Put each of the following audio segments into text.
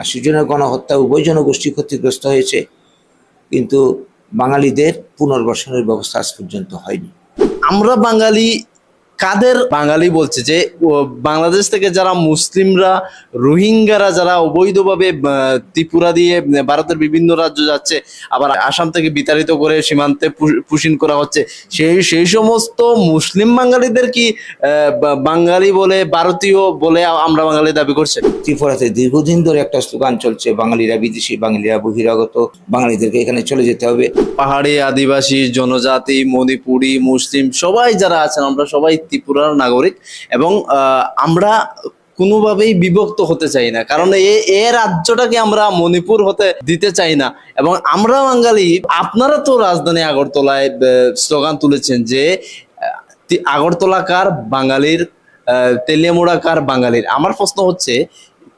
80 জনের গণহত্যা, উভয় জনগোষ্ঠী ক্ষতিগ্রস্ত হয়েছে, কিন্তু বাঙালিদের পুনর্বাসনের ব্যবস্থা আজ পর্যন্ত হয়নি। আমরা বাঙালি কাদের বাঙালি বলছে যে বাংলাদেশ থেকে যারা মুসলিমরা, রোহিঙ্গারা যারা অবৈধভাবে ত্রিপুরা দিয়ে ভারতের বিভিন্ন রাজ্য যাচ্ছে, আবার আসাম থেকে বিতাড়িত করে সীমান্তে পুশিন করা হচ্ছে, সেই সমস্ত মুসলিম বাঙালিদের কি বাঙালি বলে, ভারতীয় বলে আমরা বাঙালি দাবি করছে? ত্রিপুরাতে দীর্ঘদিন ধরে একটা স্লোগান চলছে, বাঙালিরা বিদেশি, বাঙালিরা বহিরাগত, বাঙালিদেরকে এখানে চলে যেতে হবে। পাহাড়ি, আদিবাসী, জনজাতি, মণিপুরি, মুসলিম সবাই যারা আছেন, আমরা সবাই ত্রিপুরার নাগরিক, এবং আমরা কোনোভাবেই বিভক্ত হতে চাই না, কারণ এ রাজ্যটাকে আমরা মণিপুর হতে দিতে চাই না। এবং আমরা বাঙালি, আপনারা তো রাজধানী আগরতলায় স্লোগান তুলেছেন যে আগরতলা কার বাঙালির, তেলিয়ামুড়া কার বাঙালির। আমার প্রশ্ন হচ্ছে,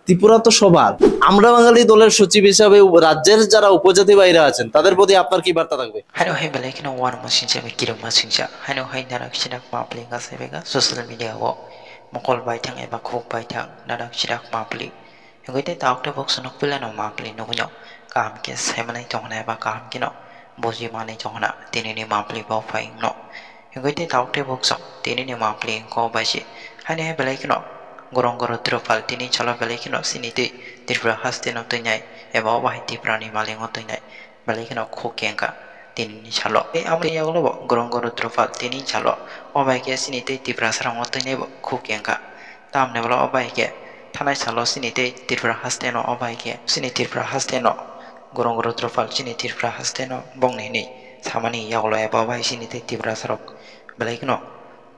ত্রিপুরা তো সবার, আমরা বাঙালি দলের সচিব হিসাবে রাজ্যের যারা উপজাতি বাইরে আছেন তাদের প্রতি আপনার কি বার্তা থাকবে? Hano hay balay kina war masinja may kirim masinja. Hano hay narak sinak mapli nga sa bega social media wo. Mukol baitang eba kuk baitang narak sinak mapli. Yung ite taok te bok sunok pila no mapli no kunyo. Kaham ke semanay chongna eba kaham kino. Boji manay chongna tinini mapli bo faing no. Yung ite taok te bok sok tinini mapli ko bashi. Hano hay balay kino gorong-goro tropal tini chalo balay kino siniti tirpra haste no tunyay eba wahiti prani maling o tunyay. Balay kino kukengka tini chalo amri yaglo bo gorong-goro tropal tini chalo obai ke sinite tirpra sarang o tunyay bo kukengka tamne bolo obai ke thanai chalo sinite tirpra haste no obai ke sini tirpra haste no gorong-goro tropal sini tirpra haste no bongni ni samani yaglo eba obai sinite tirpra sarok balay kino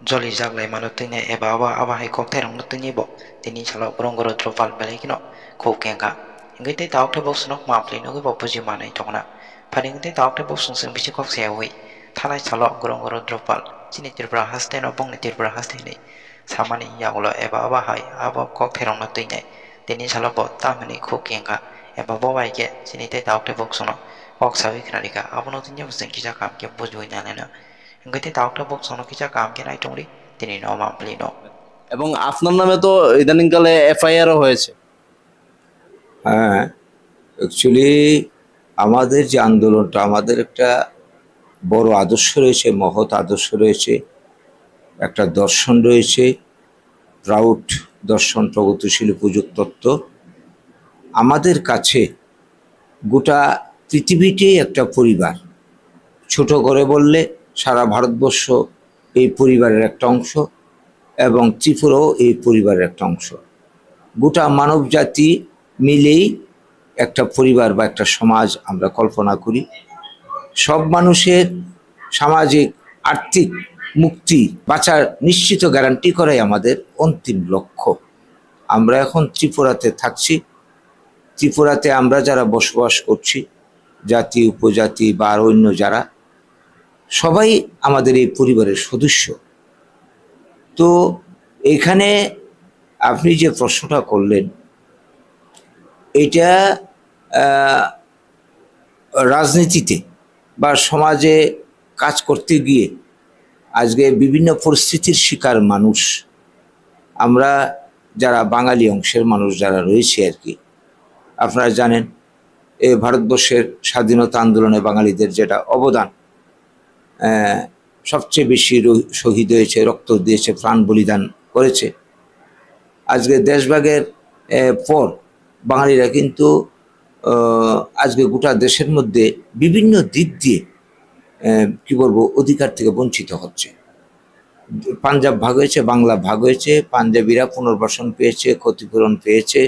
joli jaglai manut tunyay eba aba hai kokterang no tunyay bo tini chalo gorong-goro tropal balay kino kukengka ingite taok te bo sunok mapli no bo puji manai tongna Paringte taok te bo sungsung bichi kok sewi thanai chalo gorong-goro tropal chini tirpra haste no bongni tirpra haste ni samani yaglo eba aba hai aba kokterang no tunyay tini chalo bo tamani kukengka eba bo bai ke chini te taok te bo suno kok sawi khnarika abono tunyay bo sing kija kam ke bujui na na ingite taok te bo suno kija kam ke nai tongri tini no mapli no। এবং আপনার নামে তো ইদানিংকালে FIRO হয়েছে। হ্যাঁ, actually আমাদের যে আন্দোলনটা, আমাদের একটা বড় আদর্শ রয়েছে, মহৎ আদর্শ রয়েছে, একটা দর্শন রয়েছে, প্রাউড দর্শন, প্রগতিশীল উপযুক্ত তত্ত্ব। আমাদের কাছে গোটা পৃথিবীতেই একটা পরিবার, ছোট করে বললে সারা ভারতবর্ষ এই পরিবারের একটা অংশ, এবং ত্রিপুরাও এই পরিবারের একটা অংশ। গোটা মানব জাতি মিলেই একটা পরিবার বা একটা সমাজ আমরা কল্পনা করি। সব মানুষের সামাজিক আর্থিক মুক্তি, বাঁচার নিশ্চিত গ্যারান্টি করাই আমাদের অন্তিম লক্ষ্য। আমরা এখন ত্রিপুরাতে থাকছি, ত্রিপুরাতে আমরা যারা বসবাস করছি, জাতি, উপজাতি বা অন্য যারা, সবাই আমাদের এই পরিবারের সদস্য। তো এখানে আপনি যে প্রশ্নটা করলেন, এটা রাজনীতিতে বা সমাজে কাজ করতে গিয়ে আজকে বিভিন্ন পরিস্থিতির শিকার মানুষ, আমরা যারা বাঙালি অংশের মানুষ যারা রয়েছে আর কি, আপনারা জানেন এই ভারতবর্ষের স্বাধীনতা আন্দোলনে বাঙালিদের যেটা অবদান, সবচেয়ে বেশি শহীদ হয়েছে, রক্ত দিয়েছে, প্রাণ বলিদান করেছে। আজকে দেশভাগের পর বাঙালিরা কিন্তু আজকে গোটা দেশের মধ্যে বিভিন্ন দিক দিয়ে কি বলবো অধিকার থেকে বঞ্চিত হচ্ছে। পাঞ্জাব ভাগ হয়েছে, বাংলা ভাগ হয়েছে, পাঞ্জাবিরা পুনর্বাসন পেয়েছে, ক্ষতিপূরণ পেয়েছে,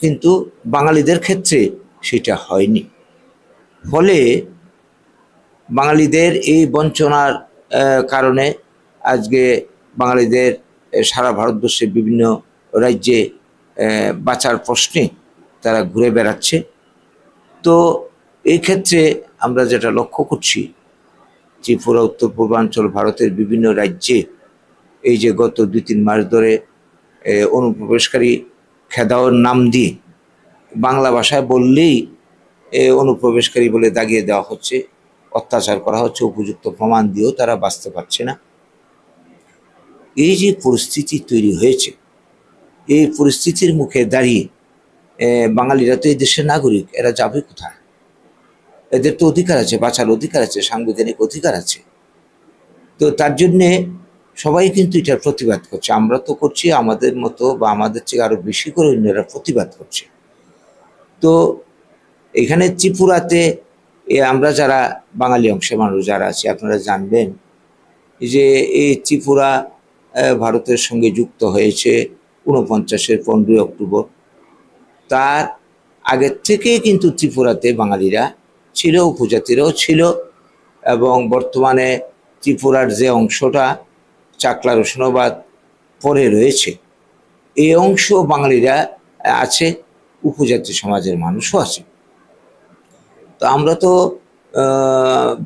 কিন্তু বাঙালিদের ক্ষেত্রে সেটা হয়নি। ফলে বাঙালিদের এই বঞ্চনার কারণে আজকে বাঙালিদের সারা ভারতবর্ষের বিভিন্ন রাজ্যে বাঁচার প্রশ্নে তারা ঘুরে বেড়াচ্ছে। তো এই ক্ষেত্রে আমরা যেটা লক্ষ্য করছি, ত্রিপুরা, উত্তর পূর্বাঞ্চল ভারতের বিভিন্ন রাজ্যে এই যে গত 2-3 মাস ধরে অনুপ্রবেশকারী খেদাওর নাম দিয়ে বাংলা ভাষায় বললেই অনুপ্রবেশকারী বলে দাগিয়ে দেওয়া হচ্ছে, অত্যাচার করা হচ্ছে, উপযুক্ত প্রমাণ দিয়েও তারা বাঁচতে পারছে না। এই যে পরিস্থিতি তৈরি হয়েছে, এই পরিস্থিতির মুখে দাঁড়িয়ে বাঙালিরা তো এই দেশের নাগরিক, এরা যাবে কোথায়? এদের তো অধিকার আছে, বাঁচার অধিকার আছে, সাংবিধানিক অধিকার আছে। তো তার জন্যে সবাই কিন্তু এটার প্রতিবাদ করছে। আমরা তো করছি, আমাদের মতো বা আমাদের থেকে আরো বেশি করে অন্যরা প্রতিবাদ করছে। তো এখানে ত্রিপুরাতে আমরা যারা বাঙালি অংশের মানুষ যারা আছি, আপনারা জানবেন যে এই ত্রিপুরা ভারতের সঙ্গে যুক্ত হয়েছে 49-এর 15ই অক্টোবর। তার আগের থেকে কিন্তু ত্রিপুরাতে বাঙালিরা ছিল, উপজাতিরাও ছিল, এবং বর্তমানে ত্রিপুরার যে অংশটা চাকলা রসুনাবাদ পরে রয়েছে, এই অংশ বাঙালিরা আছে, উপজাতি সমাজের মানুষও আছে। তো আমরা তো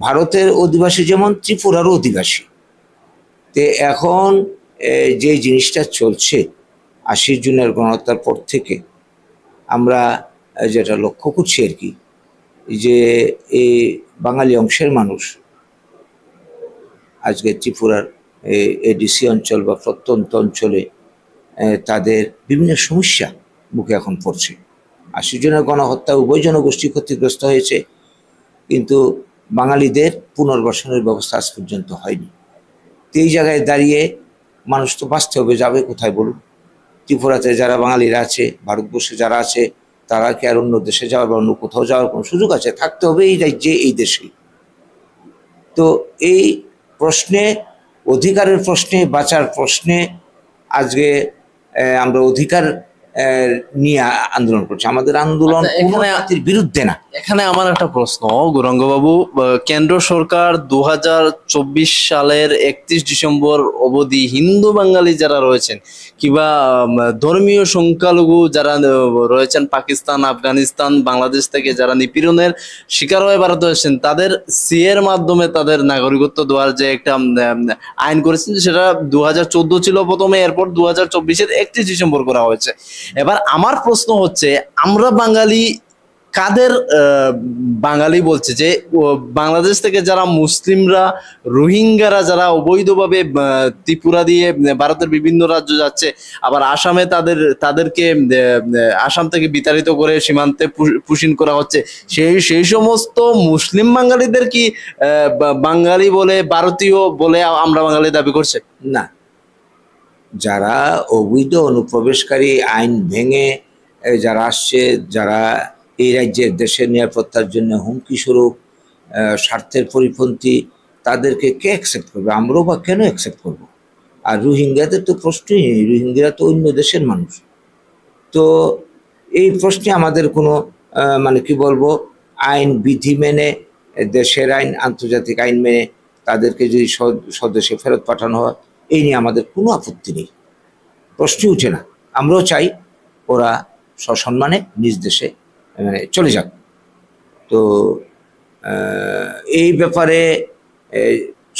ভারতের অধিবাসী যেমন ত্রিপুরারও অধিবাসী। তো এখন যে জিনিসটা চলছে 80 জুনের গণহত্যার পর থেকে আমরা যেটা লক্ষ্য করছি আর কি, যে এই বাঙালি অংশের মানুষ আজকে ত্রিপুরার এডিসি অঞ্চল বা প্রত্যন্ত অঞ্চলে তাদের বিভিন্ন সমস্যা মুখে এখন পড়ছে। 80 জনের গণহত্যা উভয় জনগোষ্ঠী ক্ষতিগ্রস্ত হয়েছে, কিন্তু বাঙালিদের পুনর্বাসনের ব্যবস্থা আজ পর্যন্ত হয়নি। তো এই জায়গায় দাঁড়িয়ে মানুষ তো বাঁচতে হবে, যাবে কোথায় বলুন? ত্রিপুরাতে যারা বাঙালিরা আছে, ভারতবর্ষে যারা আছে, তারা কি আর অন্য দেশে যাওয়ার বা অন্য কোথাও যাওয়ার কোনো সুযোগ আছে? থাকতে হবে এই রাজ্যে, এই দেশেই। তো এই প্রশ্নে, অধিকারের প্রশ্নে, বাঁচার প্রশ্নে আজকে আমরা অধিকার নিয়ে আন্দোলন করছি। আমাদের আন্দোলন কোনো জাতির বিরুদ্ধে না। এখানে আমার একটা প্রশ্ন গৌরাঙ্গবাবু, কেন্দ্র সরকার 2024 সালের 31 ডিসেম্বর অবধি হিন্দু বাঙালি যারা রয়েছেন কিংবা ধর্মীয় সংখ্যালঘু যারা রয়েছেন পাকিস্তান, আফগানিস্তান, বাংলাদেশ থেকে যারা নিপীড়নের শিকার হয়ে ভারতে হয়েছেন, তাদের সিএর মাধ্যমে তাদের নাগরিকত্ব দেওয়ার যে একটা আইন করেছেন, সেটা 2014 ছিল প্রথমে, এরপর 2024-এর 31 ডিসেম্বর করা হয়েছে। এবার আমার প্রশ্ন হচ্ছে, আমরা বাঙালি কাদের বাঙালি বলছে? যে বাংলাদেশ থেকে যারা মুসলিমরা, রোহিঙ্গারা যারা অবৈধভাবে ত্রিপুরা দিয়ে ভারতের বিভিন্ন রাজ্য যাচ্ছে, আবার আসামে তাদেরকে আসাম থেকে বিতাড়িত করে সীমান্তে পুশিন করা হচ্ছে, সেই সমস্ত মুসলিম বাঙালিদের কি বাঙালি বলে, ভারতীয় বলে আমরা বাঙালি দাবি করছে? না, যারা অবৈধ অনুপ্রবেশকারী, আইন ভেঙে যারা আসছে, যারা এই রাজ্যের দেশের নিরাপত্তার জন্য হুমকি স্বরূপ, স্বার্থের পরিপন্থী, তাদেরকে কে অ্যাকসেপ্ট করবে? আমরাও বা কেন অ্যাকসেপ্ট করব? আর রোহিঙ্গাদের তো প্রশ্নই নেই, রোহিঙ্গারা তো অন্য দেশের মানুষ। তো এই প্রশ্নে আমাদের কোনো মানে কি বলবো, আইন বিধি মেনে, দেশের আইন, আন্তর্জাতিক আইন মেনে তাদেরকে যদি স্বদেশে ফেরত পাঠানো হয়, এই নিয়ে আমাদের কোনো আপত্তি নেই, প্রশ্নই উঠে না। আমরাও চাই ওরা সসম্মানে নিজ দেশে মানে চলে যাক। তো এই ব্যাপারে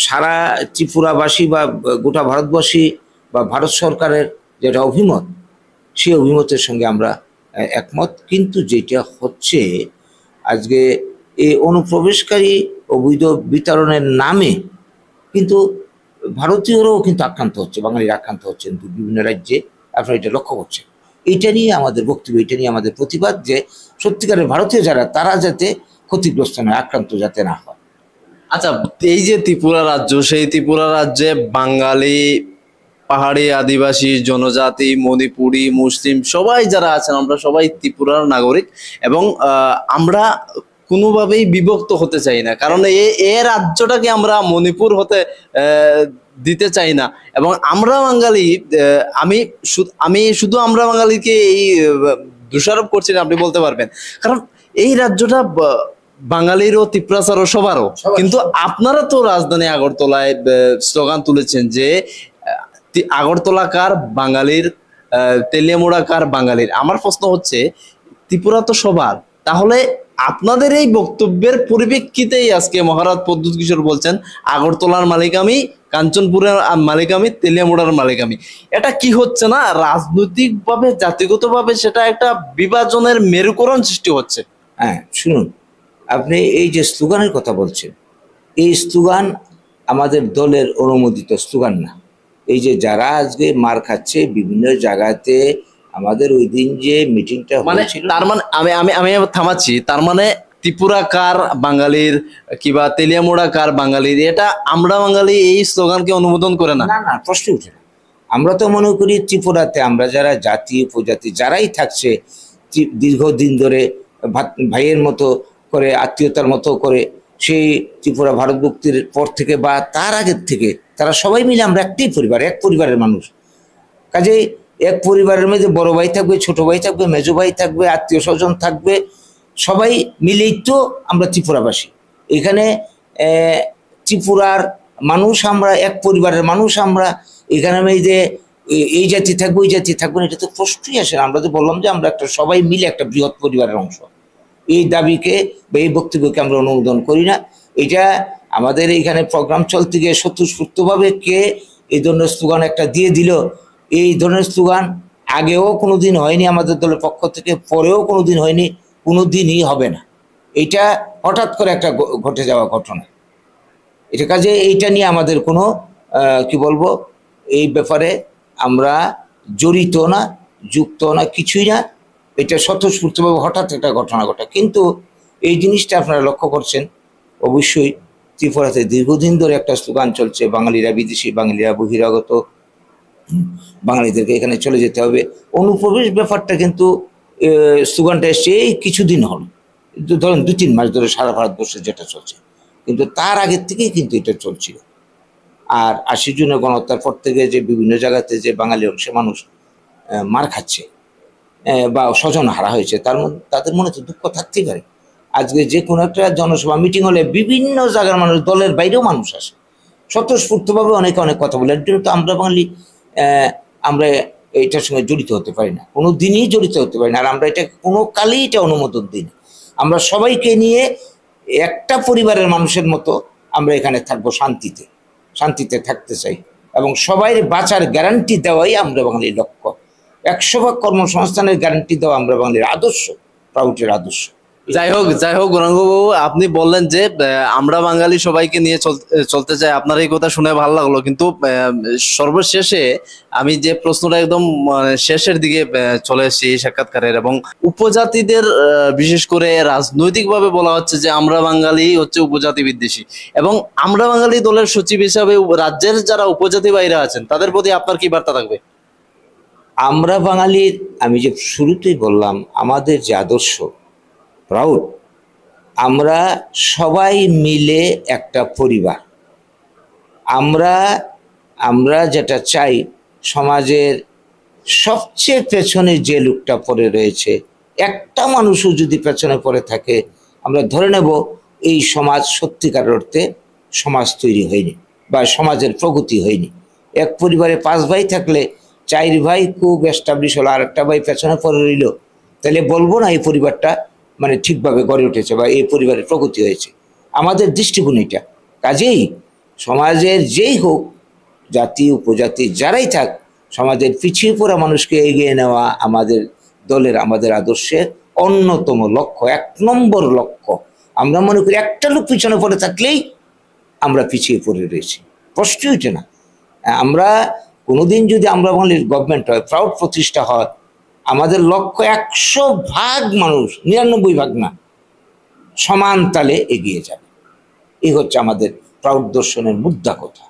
সারা ত্রিপুরাবাসী বা গোটা ভারতবাসী বা ভারত সরকারের যেটা অভিমত, সেই অভিমতের সঙ্গে আমরা একমত। কিন্তু যেটা হচ্ছে আজকে এই অনুপ্রবেশকারী অবৈধ বিতরণের নামে কিন্তু ভারতীয়রাও কিন্তু আক্রান্ত হচ্ছে, বাঙালিরা আক্রান্ত হচ্ছেন বিভিন্ন রাজ্যে, আপনারা এটা লক্ষ্য করছেন। এইটা নিয়ে আমাদের বক্তব্য, এটা নিয়ে আমাদের প্রতিবাদ, যে সত্যিকারের ভারতীয় যারা, তারা যাতে ক্ষতিগ্রস্ত নয়, আক্রান্ত যাতে না হয়। আচ্ছা, এই যে ত্রিপুরা রাজ্য, সেই ত্রিপুরা রাজ্যে বাঙালি, পাহাড়ি, আদিবাসী, জনজাতি, মণিপুরি, মুসলিম সবাই যারা আছেন, আমরা সবাই ত্রিপুরার নাগরিক, এবং আমরা কোনোভাবেই বিভক্ত হতে চাই না, কারণ এ রাজ্যটাকে আমরা মণিপুর হতে দিতে চাই না। এবং আমরা বাঙালি, আমি শুধু আমরা বাঙালিকে এই দোষারোপ করছি না, আপনি বলতে পারবেন, কারণ এই রাজ্যটা বাঙালিরও, ত্রিপুরাচারও, সবারও। কিন্তু আপনারা তো রাজধানী আগরতলায় স্লোগান তুলেছেন যে আগরতলা কার বাঙালির, তেলিয়ামুড়া কার বাঙালির। আমার প্রশ্ন হচ্ছে, ত্রিপুরা তো সবার, তাহলে আপনাদের এই বক্তব্যের পরিপ্রেক্ষিতেই আজকে মহারাজ প্রদ্যুৎ কিশোর বলছেন আগরতলার মালিক আমি, কাঞ্চনপুরের মালিক আমি, তেলিয়ামুড়ার মালিক আমি। এটা কি হচ্ছে না রাজনৈতিকভাবে, জাতিগতভাবে সেটা একটা বিভাজনের মেরুকরণ সৃষ্টি হচ্ছে? হ্যাঁ, শুনুন, আপনি এই যে স্লোগানের কথা বলছেন, এই স্লোগান আমাদের দলের অনুমোদিত স্লোগান না। এই যে যারা আজকে মার খাচ্ছে বিভিন্ন জায়গাতে, আমাদের ওই দিন যে মিটিংটা মানে হয়েছিল, তার মানে আমি আমি আমি আবার থামাচ্ছি, তার মানে ত্রিপুরা কার বাঙালির কিংবা তেলিয়ামুড়া কার বাঙালির, এটা আমরা বাঙালি এই স্লোগানকে অনুমোদন করে না। না না, প্রশ্ন উঠে না। আমরা তো মনে করি ত্রিপুরাতে আমরা যারা জাতি উপজাতি যারাই থাকছে দীর্ঘদিন ধরে ভাইয়ের মতো করে, আত্মীয়তার মতো করে, সেই ত্রিপুরা ভারত মুক্তির পর থেকে বা তার আগের থেকে তারা সবাই মিলে আমরা একটাই পরিবার, এক পরিবারের মানুষ। কাজেই এক পরিবারের মধ্যে বড় ভাই থাকবে, ছোট ভাই থাকবে, মেজো ভাই থাকবে, আত্মীয় স্বজন থাকবে, সবাই মিলেই তো আমরা ত্রিপুরাবাসী। এখানে ত্রিপুরার মানুষ আমরা, এক পরিবারের মানুষ আমরা। এখানে আমি যে এই জাতি থাকবো ওই জাতি থাকবো না, এটা তো প্রশ্নই আসে না। আমরা তো বললাম যে আমরা একটা সবাই মিলে একটা বৃহৎ পরিবারের অংশ। এই দাবিকে বা এই বক্তব্যকে আমরা অনুমোদন করি না। এটা আমাদের এইখানে প্রোগ্রাম চলতে গিয়ে স্বতঃস্ফূর্তভাবে কে এই ধরনের স্লোগান একটা দিয়ে দিল। এই ধরনের স্লোগান আগেও কোনো দিন হয়নি আমাদের দলের পক্ষ থেকে, পরেও কোনো দিন হয়নি, কোনো দিনই হবে না। এটা হঠাৎ করে একটা ঘটে যাওয়া ঘটনা। এটা কাজে এইটা নিয়ে আমাদের কোনো কি বলবো, এই ব্যাপারে আমরা জড়িত না, যুক্ত না, কিছুই না। এটা স্বতঃস্ফূর্তভাবে হঠাৎ একটা ঘটনা ঘটে। কিন্তু এই জিনিসটা আপনারা লক্ষ্য করছেন, অবশ্যই ত্রিপুরাতে দীর্ঘদিন ধরে একটা স্লোগান চলছে, বাঙালিরা বিদেশি, বাঙালিরা বহিরাগত, বাঙালিদেরকে এখানে চলে যেতে হবে। অনুপ্রবেশ ব্যাপারটা কিন্তু স্লোগানটা এসছে এই কিছুদিন হলো, ধরেন 2-3 মাস ধরে সারা ভারতবর্ষে যেটা চলছে, কিন্তু তার আগের থেকেই কিন্তু এটা চলছিল। আর 80 জনের গণহত্যার পর থেকে যে বিভিন্ন জায়গাতে যে বাঙালি অংশে মানুষ মার খাচ্ছে বা স্বজন হারা হয়েছে, তাদের মনে তো দুঃখ থাকতেই পারে। আজকে যে কোনো একটা জনসভা মিটিং হলে বিভিন্ন জায়গার মানুষ, দলের বাইরেও মানুষ আসে, স্বতঃস্ফূর্তভাবে অনেকে অনেক কথা বলে। এর জন্য তো আমরা বাঙালি আমরা এটার সঙ্গে জড়িত হতে পারি না, কোনো দিনই জড়িত হতে পারি না। আর আমরা এটা কোনো কালেই এটা অনুমোদন দিই না। আমরা সবাইকে নিয়ে একটা পরিবারের মানুষের মতো আমরা এখানে থাকবো, শান্তিতে শান্তিতে থাকতে চাই, এবং সবাই বাঁচার গ্যারান্টি দেওয়াই আমরা বাঙালির লক্ষ্য। 100% কর্মসংস্থানের গ্যারান্টি দেওয়া আমরা বাঙালির আদর্শ, প্রাউডের আদর্শ। যাই হোক গৌরাঙ্গবাবু, আপনি বললেন যে আমরা বাঙালি সবাইকে নিয়ে চলতে চাই। আপনার এই কথা শুনে ভালো লাগলো, কিন্তু সর্বশেষে আমি যে প্রশ্নটা একদম শেষের দিকে চলে এসেছি এই সাক্ষাৎকারের, এবং উপজাতিদের বিশেষ করে রাজনৈতিকভাবে বলা হচ্ছে যে আমরা বাঙালি হচ্ছে উপজাতি বিদ্বেষী, এবং আমরা বাঙালি দলের সচিব হিসাবে রাজ্যের যারা উপজাতি ভাইরা আছেন তাদের প্রতি আপনার কি বার্তা থাকবে? আমরা বাঙালির, আমি যে শুরুতেই বললাম, আমাদের যে আদর্শ প্রাউড, আমরা সবাই মিলে একটা পরিবার। আমরা যেটা চাই, সমাজের সবচেয়ে পেছনে যে লোকটা পড়ে রয়েছে, একটা মানুষও যদি পেছনে পড়ে থাকে, আমরা ধরে নেব এই সমাজ সত্যিকার অর্থে সমাজ তৈরি হয়নি বা সমাজের প্রগতি হয়নি। এক পরিবারে 5 ভাই থাকলে 4 ভাই খুব এস্টাবলিশ হলো, আর একটা ভাই পেছনে পড়ে রইল, তাহলে বলবো না এই পরিবারটা মানে ঠিকভাবে গড়ে উঠেছে বা এই পরিবারের প্রগতি হয়েছে। আমাদের দৃষ্টিকোণ এটা। কাজেই সমাজের যেই হোক, জাতি উপজাতি যারাই থাক, সমাজের পিছিয়ে পড়া মানুষকে এগিয়ে নেওয়া আমাদের দলের, আমাদের আদর্শের অন্যতম লক্ষ্য, 1 নম্বর লক্ষ্য। আমরা মনে করি একটা লোক পিছনে পড়ে থাকলেই আমরা পিছিয়ে পড়ে রয়েছি, প্রশ্নই ওঠে না। আমরা কোনোদিন যদি আমরা বাঙালির গভর্নমেন্ট হয়, প্রাউড প্রতিষ্ঠা হয়, আমাদের লক্ষ্য 100% মানুষ, 99% না, সমান তালে এগিয়ে যাবে। এই হচ্ছে আমাদের প্রাউড দর্শনের মুদ্রা কথা।